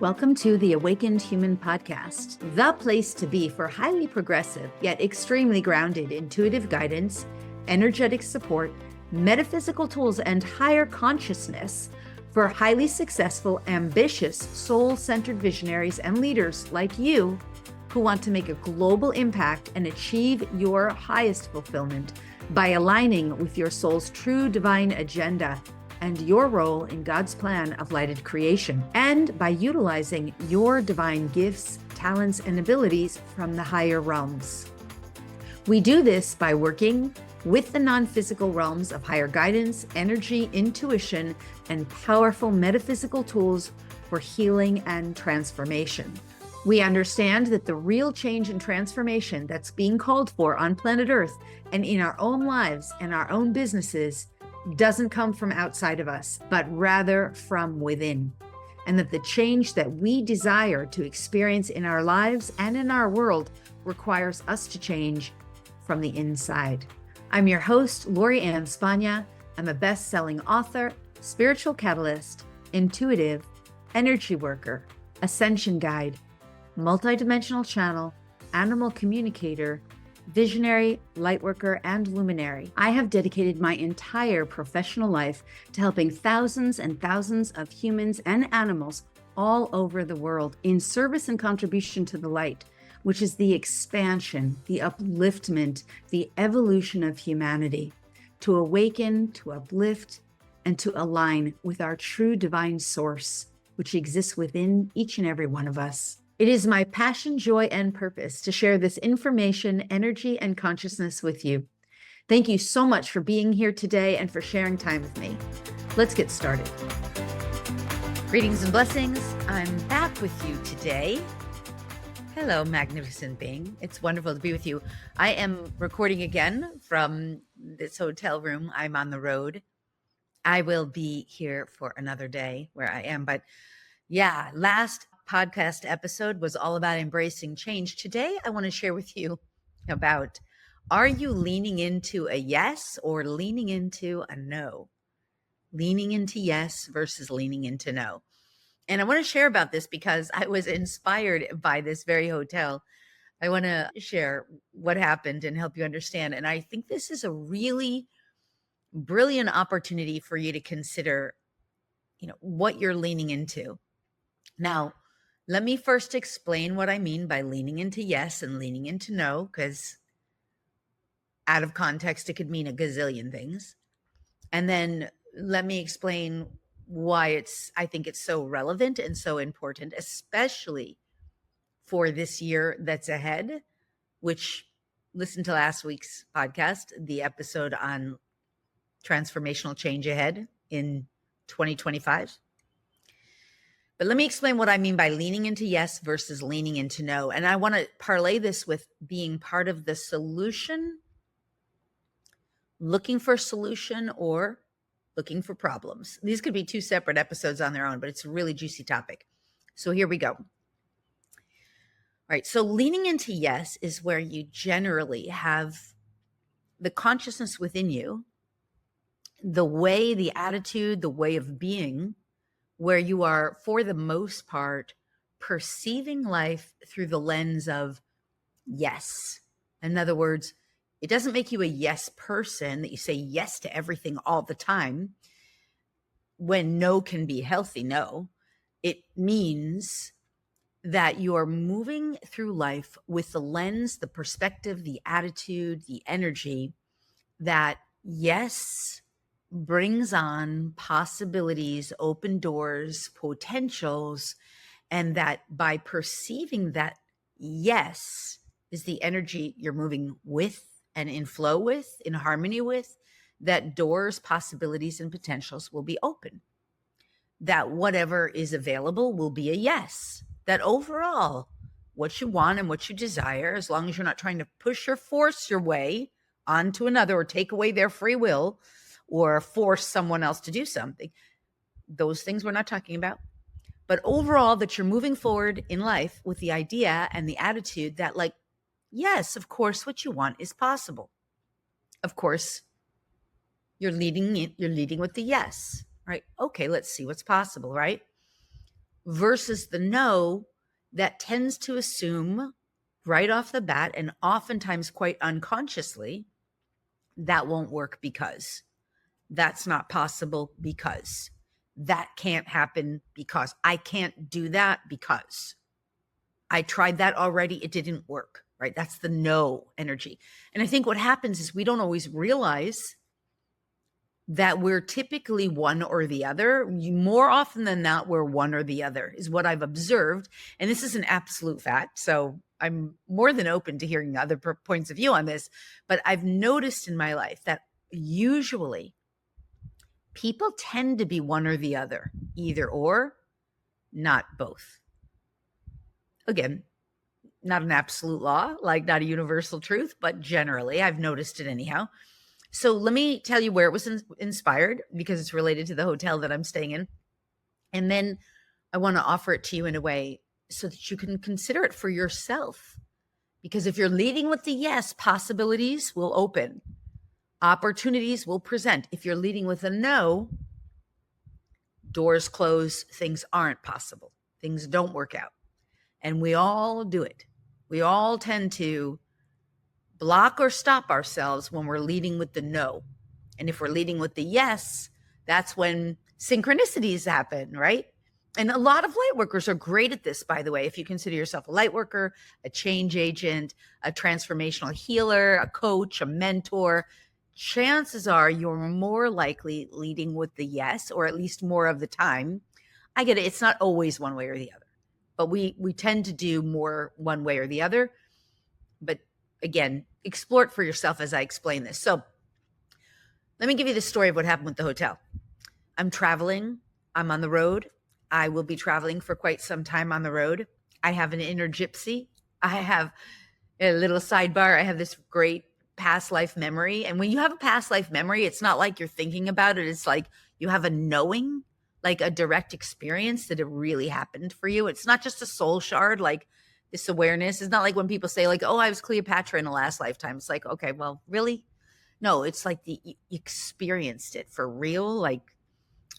Welcome to the Awakened Human Podcast, the place to be for highly progressive yet extremely grounded intuitive guidance, energetic support, metaphysical tools, and higher consciousness for highly successful, ambitious, soul-centered visionaries and leaders like you who want to make a global impact and achieve your highest fulfillment by aligning with your soul's true divine agenda and your role in God's plan of lighted creation, and by utilizing your divine gifts, talents, and abilities from the higher realms. We do this by working with the non-physical realms of higher guidance, energy, intuition, and powerful metaphysical tools for healing and transformation. We understand that the real change and transformation that's being called for on planet Earth and in our own lives and our own businesses doesn't come from outside of us, but rather from within. And that the change that we desire to experience in our lives and in our world requires us to change from the inside. I'm your host, Lori Ann Spagna. I'm a best-selling author, spiritual catalyst, intuitive, energy worker, ascension guide, multidimensional channel, animal communicator, visionary, lightworker, and luminary. I have dedicated my entire professional life to helping thousands and thousands of humans and animals all over the world in service and contribution to the light, which is the expansion, the upliftment, the evolution of humanity, to awaken, to uplift, and to align with our true divine source, which exists within each and every one of us. It is my passion, joy, and purpose to share this information, energy, and consciousness with you. Thank you so much for being here today and for sharing time with me. Let's get started. Greetings and blessings. I'm back with you today. Hello, magnificent being. It's wonderful to be with you. I am recording again from this hotel room. I'm on the road. I will be here for another day where I am. But yeah, last podcast episode was all about embracing change. Today, I want to share with you about, are you leaning into a yes or leaning into a no? Leaning into yes versus leaning into no. And I want to share about this because I was inspired by this very hotel. I want to share what happened and help you understand. And I think this is a really brilliant opportunity for you to consider, what you're leaning into. Now, let me first explain what I mean by leaning into yes and leaning into no, because out of context, it could mean a gazillion things. And then let me explain why I think it's so relevant and so important, especially for this year that's ahead, which listen to last week's podcast, the episode on transformational change ahead in 2025. But let me explain what I mean by leaning into yes versus leaning into no. And I want to parlay this with being part of the solution, looking for solution, or looking for problems. These could be two separate episodes on their own, but it's a really juicy topic. So here we go. All right. So leaning into yes is where you generally have the consciousness within you, the way, the attitude, the way of being, where you are, for the most part, perceiving life through the lens of yes. In other words, it doesn't make you a yes person that you say yes to everything all the time when no can be healthy. No, it means that you're moving through life with the lens, the perspective, the attitude, the energy that yes brings on possibilities, open doors, potentials, and that by perceiving that yes is the energy you're moving with and in flow with, in harmony with, that doors, possibilities, and potentials will be open. That whatever is available will be a yes. That overall, what you want and what you desire, as long as you're not trying to push or force your way onto another or take away their free will, or force someone else to do something. Those things we're not talking about. But overall, that you're moving forward in life with the idea and the attitude that, like, yes, of course, what you want is possible. Of course, you're leading with the yes, right? Okay, let's see what's possible, right? versus the no that tends to assume right off the bat, and oftentimes quite unconsciously, that won't work because that's not possible because that can't happen because I can't do that because I tried that already. It didn't work, right? That's the no energy. And I think what happens is we don't always realize that we're typically one or the other. More often than not, we're one or the other, is what I've observed. And this is an absolute fact. So I'm more than open to hearing other points of view on this. But I've noticed in my life that usually people tend to be one or the other, either or, not both. Again, not an absolute law, like not a universal truth, but generally I've noticed it anyhow. So let me tell you where it was inspired, because it's related to the hotel that I'm staying in. And then I want to offer it to you in a way so that you can consider it for yourself. Because if you're leading with the yes, possibilities will open, opportunities will present. If you're leading with a no, doors close, things aren't possible, things don't work out. And we all do it. We all tend to block or stop ourselves when we're leading with the no. And if we're leading with the yes, that's when synchronicities happen, right? And a lot of light workers are great at this, by the way. If you consider yourself a light worker, a change agent, a transformational healer, a coach, a mentor, chances are you're more likely leading with the yes, or at least more of the time. I get it. It's not always one way or the other, but we tend to do more one way or the other. But again, explore it for yourself as I explain this. So let me give you the story of what happened with the hotel. I'm traveling. I'm on the road. I will be traveling for quite some time on the road. I have an inner gypsy. I have a little sidebar. I have this great past life memory. And when you have a past life memory, it's not like you're thinking about it. It's like you have a knowing, like a direct experience that it really happened for you. It's not just a soul shard, like this awareness. It's not like when people say like, oh, I was Cleopatra in a last lifetime. It's like, okay, well, really? No, it's like you experienced it for real. Like,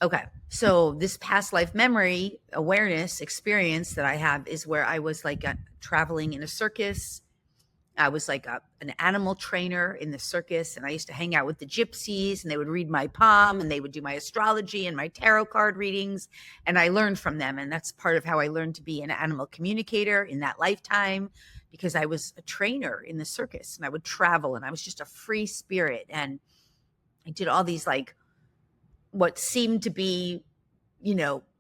okay. So this past life memory, awareness experience that I have is where I was like traveling in a circus. I was like an animal trainer in the circus, and I used to hang out with the gypsies, and they would read my palm, and they would do my astrology and my tarot card readings, and I learned from them. And that's part of how I learned to be an animal communicator in that lifetime, because I was a trainer in the circus, and I would travel, and I was just a free spirit, and I did all these like what seemed to be,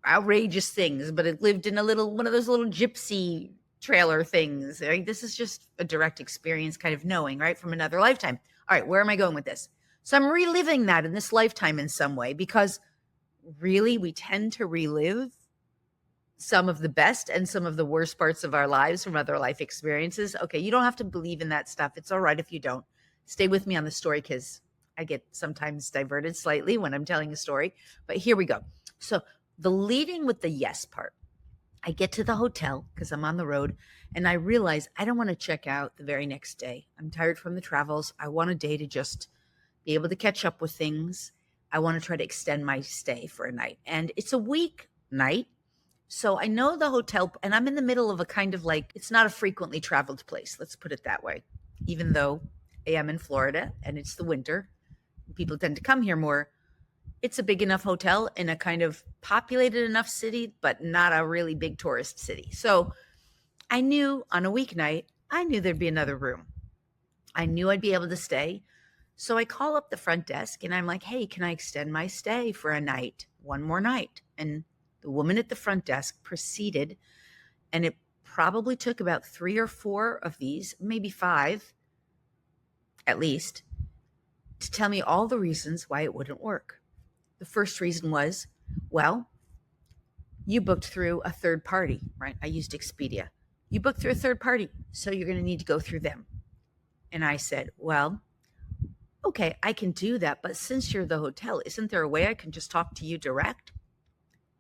outrageous things, but it lived in one of those little gypsy trailer things, right? This is just a direct experience kind of knowing, right, from another lifetime. All right, where am I going with this? So I'm reliving that in this lifetime in some way, because really we tend to relive some of the best and some of the worst parts of our lives from other life experiences. Okay, you don't have to believe in that stuff. It's all right if you don't. Stay with me on the story, because I get sometimes diverted slightly when I'm telling a story. But here we go. So the leading with the yes part. I get to the hotel because I'm on the road, and I realize I don't want to check out the very next day. I'm tired from the travels. I want a day to just be able to catch up with things. I want to try to extend my stay for a night. And it's a week night. So I know the hotel, and I'm in the middle of a kind of like, it's not a frequently traveled place. Let's put it that way. Even though I am in Florida and it's the winter, people tend to come here more. It's a big enough hotel in a kind of populated enough city, but not a really big tourist city. So I knew on a weeknight, I knew there'd be another room. I knew I'd be able to stay. So I call up the front desk and I'm like, hey, can I extend my stay for a night, one more night? And the woman at the front desk proceeded, and it probably took about 3 or 4 of these, maybe 5 at least, to tell me all the reasons why it wouldn't work. The first reason was, well, you booked through a third party, right? I used Expedia. You booked through a third party, so you're going to need to go through them. And I said, well, okay, I can do that, but since you're the hotel, isn't there a way I can just talk to you direct?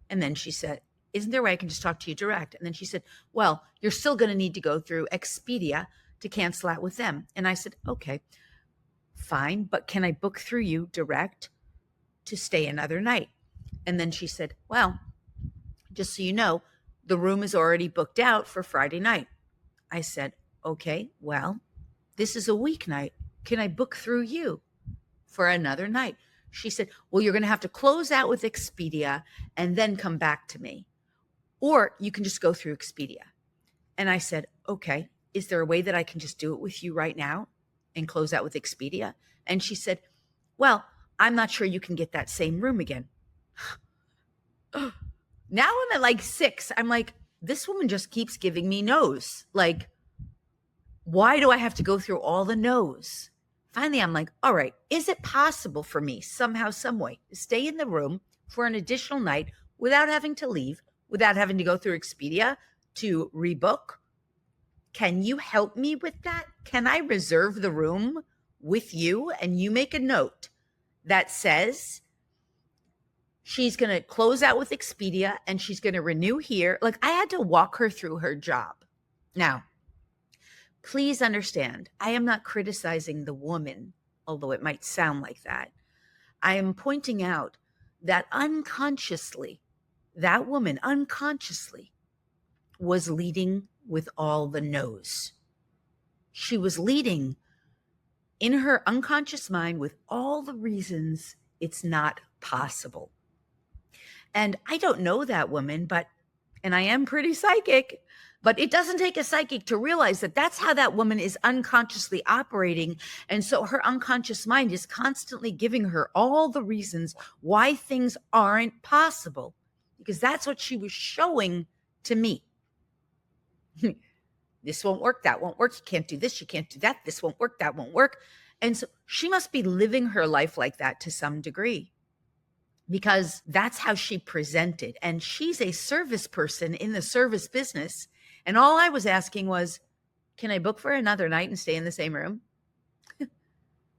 And then she said, isn't there a way I can just talk to you direct? And then she said, well, you're still going to need to go through Expedia to cancel out with them. And I said, okay, fine, but can I book through you direct to stay another night? And then she said, well, just so you know, The room is already booked out for Friday night. I said, okay, well, this is a weeknight. Can I book through you for another night? She said, well, you're going to have to close out with Expedia and then come back to me. Or you can just go through Expedia. And I said, okay, is there a way that I can just do it with you right now and close out with Expedia? And she said, well, I'm not sure you can get that same room again. Now I'm at like 6. I'm like, this woman just keeps giving me no's. Like, why do I have to go through all the no's? Finally, I'm like, all right, is it possible for me somehow, some way to stay in the room for an additional night without having to leave, without having to go through Expedia to rebook? Can you help me with that? Can I reserve the room with you and you make a note that says she's going to close out with Expedia and she's going to renew here? Like, I had to walk her through her job. Now, please understand, I am not criticizing the woman, although it might sound like that. I am pointing out that unconsciously, that woman unconsciously was leading with all the no's. She was leading in her unconscious mind with all the reasons it's not possible. And I don't know that woman, and I am pretty psychic, but it doesn't take a psychic to realize that that's how that woman is unconsciously operating. And so her unconscious mind is constantly giving her all the reasons why things aren't possible, because that's what she was showing to me. This won't work, that won't work, you can't do this, you can't do that, this won't work, that won't work. And so she must be living her life like that to some degree, because that's how she presented. And she's a service person in the service business. And all I was asking was, can I book for another night and stay in the same room?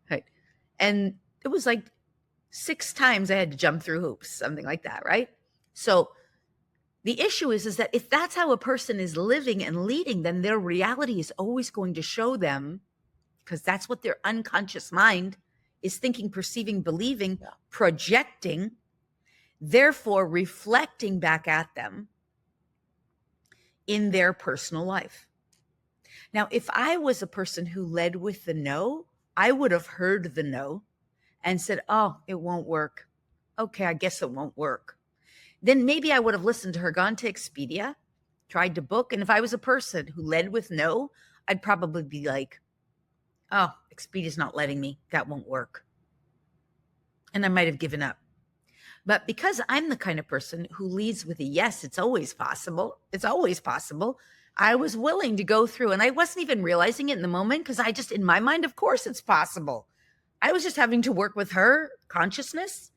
Right. And it was like 6 times I had to jump through hoops, something like that, right? So the issue is that if that's how a person is living and leading, then their reality is always going to show them, because that's what their unconscious mind is thinking, perceiving, believing, projecting, therefore reflecting back at them in their personal life. Now, if I was a person who led with the no, I would have heard the no and said, oh, it won't work. Okay, I guess it won't work. Then maybe I would have listened to her, gone to Expedia, tried to book. And if I was a person who led with no, I'd probably be like, oh, Expedia's not letting me. That won't work. And I might have given up. But because I'm the kind of person who leads with a yes, it's always possible. It's always possible. I was willing to go through, and I wasn't even realizing it in the moment, because I just, in my mind, of course it's possible. I was just having to work with her consciousness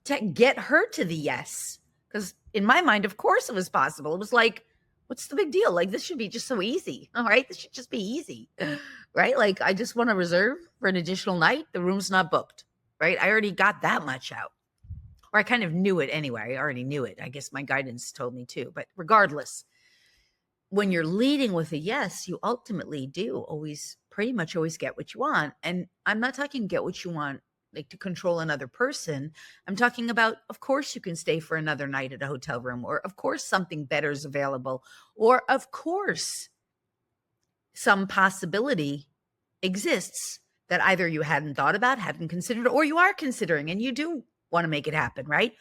to get her to the yes. Because in my mind, of course it was possible. It was like, what's the big deal? Like, this should be just so easy. All right. This should just be easy. Right. Like, I just want to reserve for an additional night. The room's not booked. Right. I already got that much out. Or I kind of knew it anyway. I already knew it. I guess my guidance told me too. But regardless, when you're leading with a yes, you ultimately do pretty much always get what you want. And I'm not talking get what you want like to control another person. I'm talking about, of course, you can stay for another night at a hotel room, or of course, something better is available, or of course, some possibility exists that either you hadn't thought about, hadn't considered, or you are considering and you do want to make it happen, right?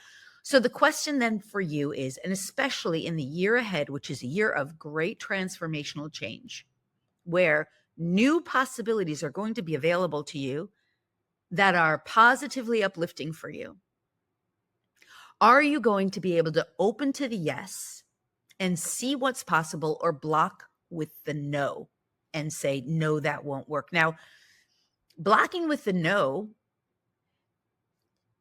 So the question then for you is, and especially in the year ahead, which is a year of great transformational change, where new possibilities are going to be available to you that are positively uplifting for you. Are you going to be able to open to the yes and see what's possible, or block with the no and say, no, that won't work? Now, blocking with the no,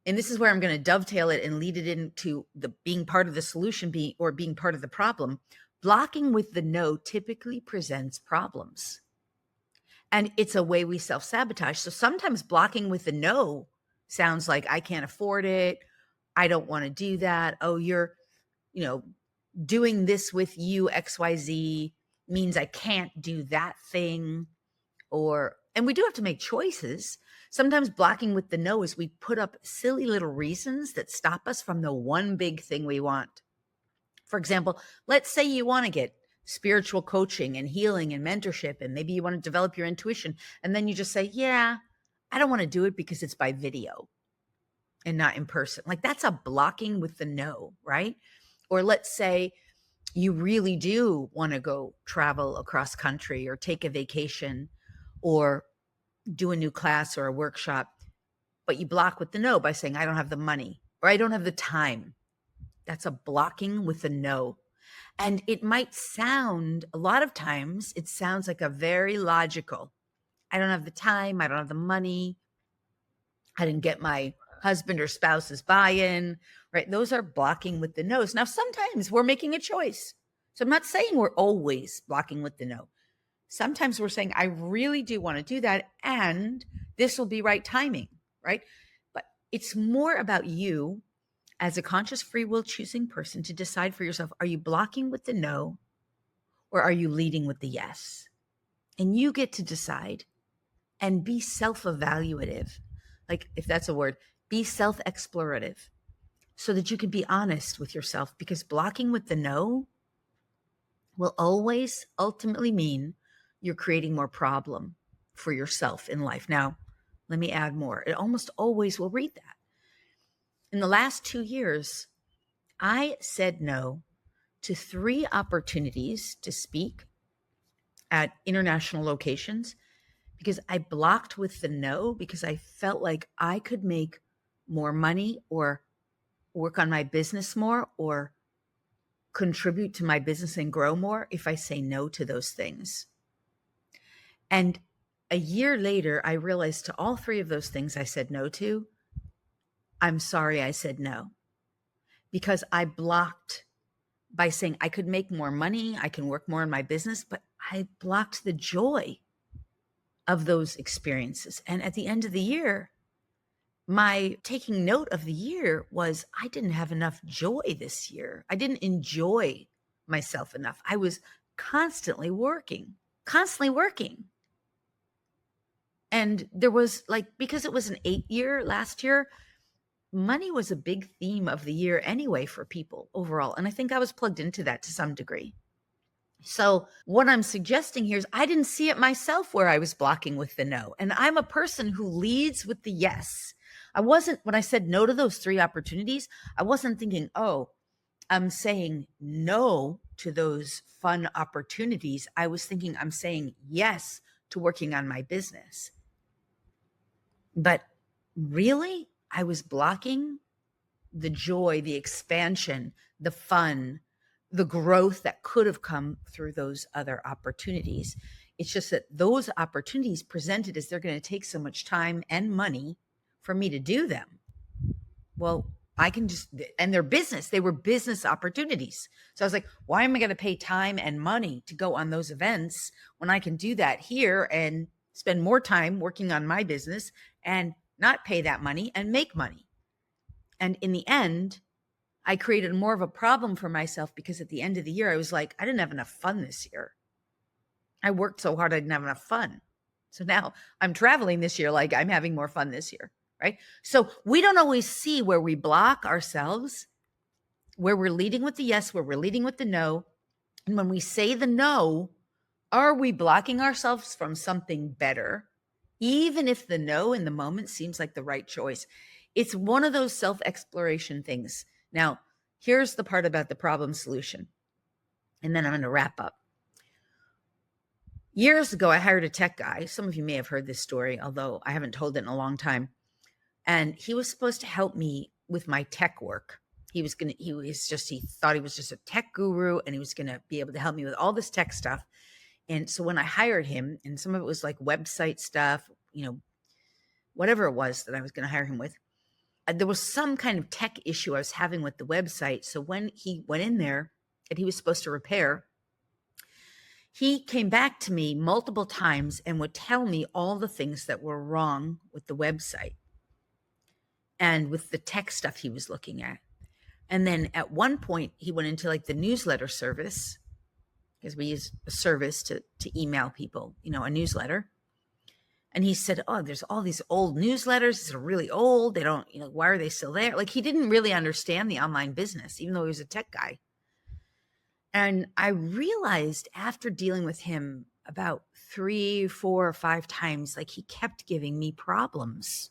and this is where I'm going to dovetail it and lead it into the being part of the solution, being part of the problem. Blocking with the no typically presents problems. And it's a way we self-sabotage. So sometimes blocking with the no sounds like, I can't afford it. I don't want to do that. Oh, you're, doing this with you, XYZ, means I can't do that thing. And we do have to make choices. Sometimes blocking with the no is we put up silly little reasons that stop us from the one big thing we want. For example, let's say you want to get spiritual coaching and healing and mentorship, and maybe you want to develop your intuition. And then you just say, yeah, I don't want to do it because it's by video and not in person. Like that's a blocking with the no, right? Or let's say you really do want to go travel across country or take a vacation or do a new class or a workshop, but you block with the no by saying, I don't have the money or I don't have the time. That's a blocking with the no. And it might sound, a lot of times, it sounds like a very logical, I don't have the time, I don't have the money, I didn't get my husband or spouse's buy-in, right? Those are blocking with the no's. Now, sometimes we're making a choice. So I'm not saying we're always blocking with the no. Sometimes we're saying, I really do want to do that, and this will be right timing, right? But it's more about you as a conscious free will choosing person to decide for yourself, are you blocking with the no or are you leading with the yes? And you get to decide and be self-evaluative. Like if that's a word, be self-explorative so that you can be honest with yourself, because blocking with the no will always ultimately mean you're creating more problem for yourself in life. Now, let me add more. It almost always will read that. In the last 2 years, I said no to 3 opportunities to speak at international locations because I blocked with the no because I felt like I could make more money or work on my business more or contribute to my business and grow more if I say no to those things. And a year later, I realized to all 3 of those things I said no to, I'm sorry I said no, because I blocked by saying I could make more money, I can work more in my business, but I blocked the joy of those experiences. And at the end of the year, my taking note of the year was I didn't have enough joy this year. I didn't enjoy myself enough. I was constantly working. And there was because it was an 8-year last year, money was a big theme of the year anyway for people overall. And I think I was plugged into that to some degree. So what I'm suggesting here is I didn't see it myself where I was blocking with the no. And I'm a person who leads with the yes. When I said no to those 3 opportunities, I wasn't thinking, oh, I'm saying no to those fun opportunities. I was thinking I'm saying yes to working on my business. But really, I was blocking the joy, the expansion, the fun, the growth that could have come through those other opportunities. It's just that those opportunities presented as they're going to take so much time and money for me to do them. Well, and they're business. They were business opportunities. So I was like, why am I going to pay time and money to go on those events when I can do that here and spend more time working on my business and not pay that money and make money? And in the end, I created more of a problem for myself because at the end of the year, I was like, I didn't have enough fun this year. I worked so hard, I didn't have enough fun. So now I'm traveling this year like I'm having more fun this year, right? So we don't always see where we block ourselves, where we're leading with the yes, where we're leading with the no. And when we say the no, are we blocking ourselves from something better, even if the no in the moment seems like the right choice? It's one of those self-exploration things. Now, here's the part about the problem solution, and then I'm going to wrap up. Years ago, I hired a tech guy. Some of you may have heard this story, although I haven't told it in a long time. And he was supposed to help me with my tech work. He thought he was just a tech guru, and he was going to be able to help me with all this tech stuff. And so when I hired him, and some of it was like website stuff, whatever it was that I was going to hire him with, there was some kind of tech issue I was having with the website. So when he went in there and he was supposed to repair, he came back to me multiple times and would tell me all the things that were wrong with the website and with the tech stuff he was looking at. And then at one point he went into the newsletter service, because we use a service to email people, a newsletter. And he said, oh, there's all these old newsletters. They're really old. They don't, why are they still there? He didn't really understand the online business, even though he was a tech guy. And I realized after dealing with him about 3, 4, or 5 times, like he kept giving me problems.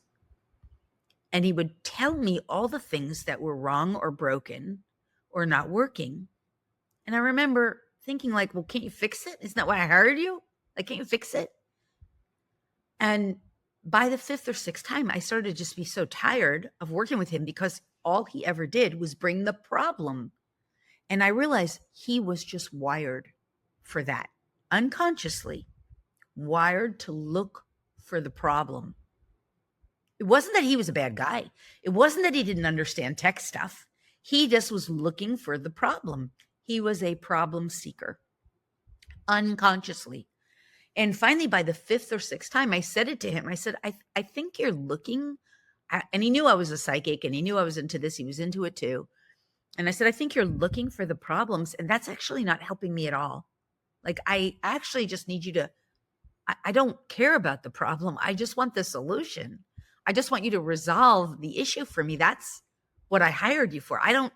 And he would tell me all the things that were wrong or broken or not working. And I remember thinking like, well, can't you fix it? Isn't that why I hired you? Like, can't you fix it? And by the 5th or 6th time, I started to just be so tired of working with him because all he ever did was bring the problem. And I realized he was just wired for that, unconsciously wired to look for the problem. It wasn't that he was a bad guy. It wasn't that he didn't understand tech stuff. He just was looking for the problem. He was a problem seeker, unconsciously. And finally, by the 5th or 6th time, I said it to him. I said, I think you're looking, and he knew I was a psychic and he knew I was into this. He was into it too. And I said, I think you're looking for the problems, and that's actually not helping me at all. Like, I actually just need you to, I don't care about the problem. I just want the solution. I just want you to resolve the issue for me. That's what I hired you for. I don't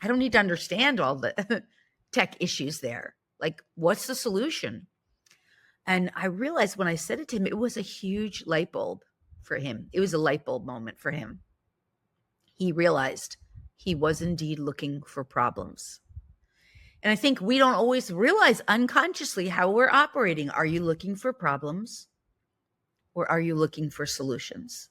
need to understand all the tech issues there. Like, what's the solution? And I realized when I said it to him, it was a huge light bulb for him. It was a light bulb moment for him. He realized he was indeed looking for problems. And I think we don't always realize unconsciously how we're operating. Are you looking for problems or are you looking for solutions?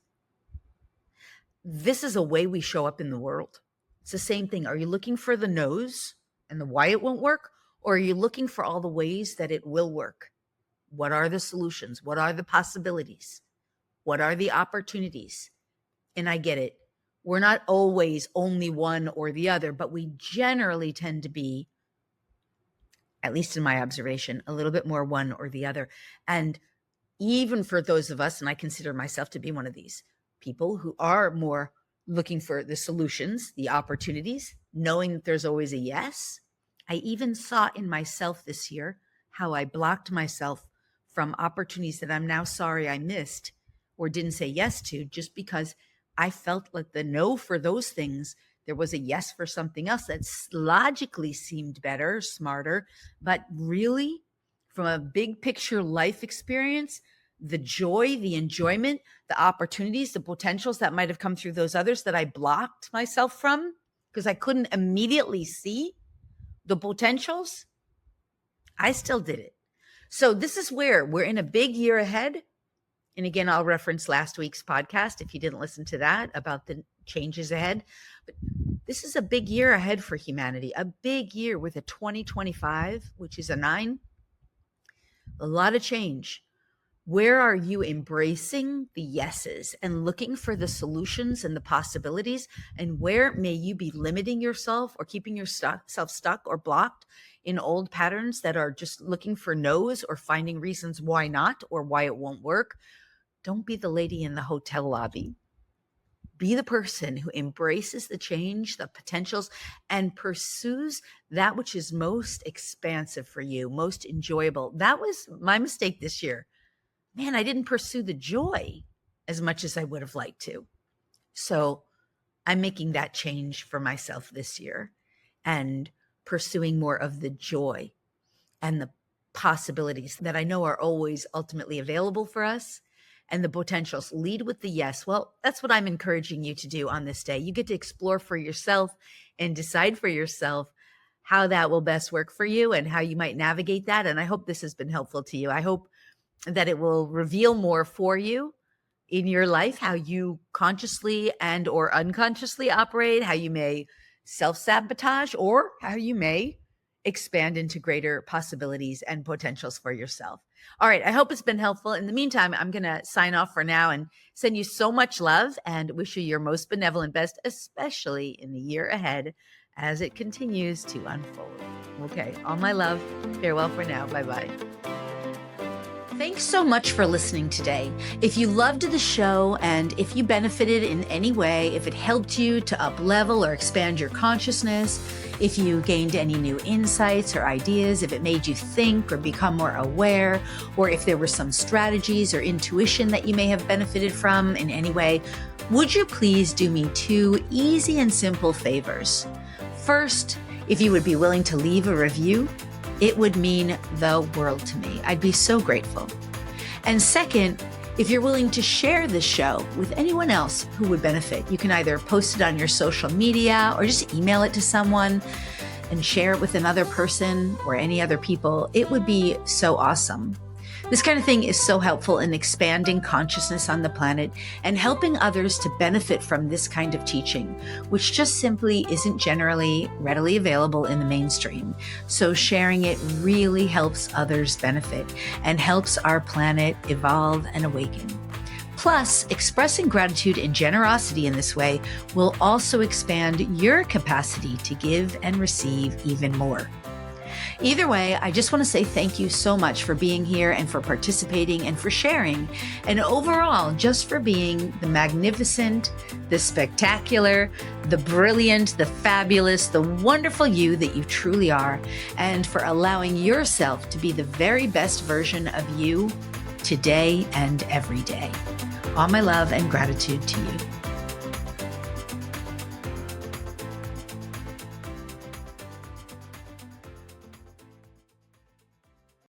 This is a way we show up in the world. It's the same thing. Are you looking for the no's and the why it won't work? Or are you looking for all the ways that it will work? What are the solutions? What are the possibilities? What are the opportunities? And I get it. We're not always only one or the other, but we generally tend to be, at least in my observation, a little bit more one or the other. And even for those of us, and I consider myself to be one of these people who are more looking for the solutions, the opportunities, knowing that there's always a yes. I even saw in myself this year how I blocked myself from opportunities that I'm now sorry I missed or didn't say yes to, just because I felt like the no for those things, there was a yes for something else that logically seemed better, smarter, but really from a big picture life experience, the joy, the enjoyment, the opportunities, the potentials that might have come through those others that I blocked myself from because I couldn't immediately see the potentials, I still did it. So this is where we're in a big year ahead. And again, I'll reference last week's podcast if you didn't listen to that about the changes ahead. But this is a big year ahead for humanity, a big year with a 2025, which is a 9. A lot of change. Where are you embracing the yeses and looking for the solutions and the possibilities? And where may you be limiting yourself or keeping yourself stuck or blocked in old patterns that are just looking for no's or finding reasons why not or why it won't work? Don't be the lady in the hotel lobby. Be the person who embraces the change, the potentials, and pursues that which is most expansive for you, most enjoyable. That was my mistake this year. Man, I didn't pursue the joy as much as I would have liked to. So I'm making that change for myself this year and pursuing more of the joy and the possibilities that I know are always ultimately available for us and the potentials. Lead with the yes. Well, that's what I'm encouraging you to do on this day. You get to explore for yourself and decide for yourself how that will best work for you and how you might navigate that. And I hope this has been helpful to you. I hope that it will reveal more for you in your life, how you consciously and or unconsciously operate, how you may self-sabotage, or how you may expand into greater possibilities and potentials for yourself. All right. I hope it's been helpful. In the meantime, I'm going to sign off for now and send you so much love and wish you your most benevolent best, especially in the year ahead as it continues to unfold. Okay. All my love. Farewell for now. Bye-bye. Thanks so much for listening today. If you loved the show and if you benefited in any way, if it helped you to up-level or expand your consciousness, if you gained any new insights or ideas, if it made you think or become more aware, or if there were some strategies or intuition that you may have benefited from in any way, would you please do me 2 easy and simple favors? First, If you would be willing to leave a review, it would mean the world to me. I'd be so grateful. And second, if you're willing to share this show with anyone else who would benefit, you can either post it on your social media or just email it to someone and share it with another person or any other people. It would be so awesome. This kind of thing is so helpful in expanding consciousness on the planet and helping others to benefit from this kind of teaching, which just simply isn't generally readily available in the mainstream. So sharing it really helps others benefit and helps our planet evolve and awaken. Plus, expressing gratitude and generosity in this way will also expand your capacity to give and receive even more. Either way, I just want to say thank you so much for being here and for participating and for sharing, and overall, just for being the magnificent, the spectacular, the brilliant, the fabulous, the wonderful you that you truly are, and for allowing yourself to be the very best version of you today and every day. All my love and gratitude to you.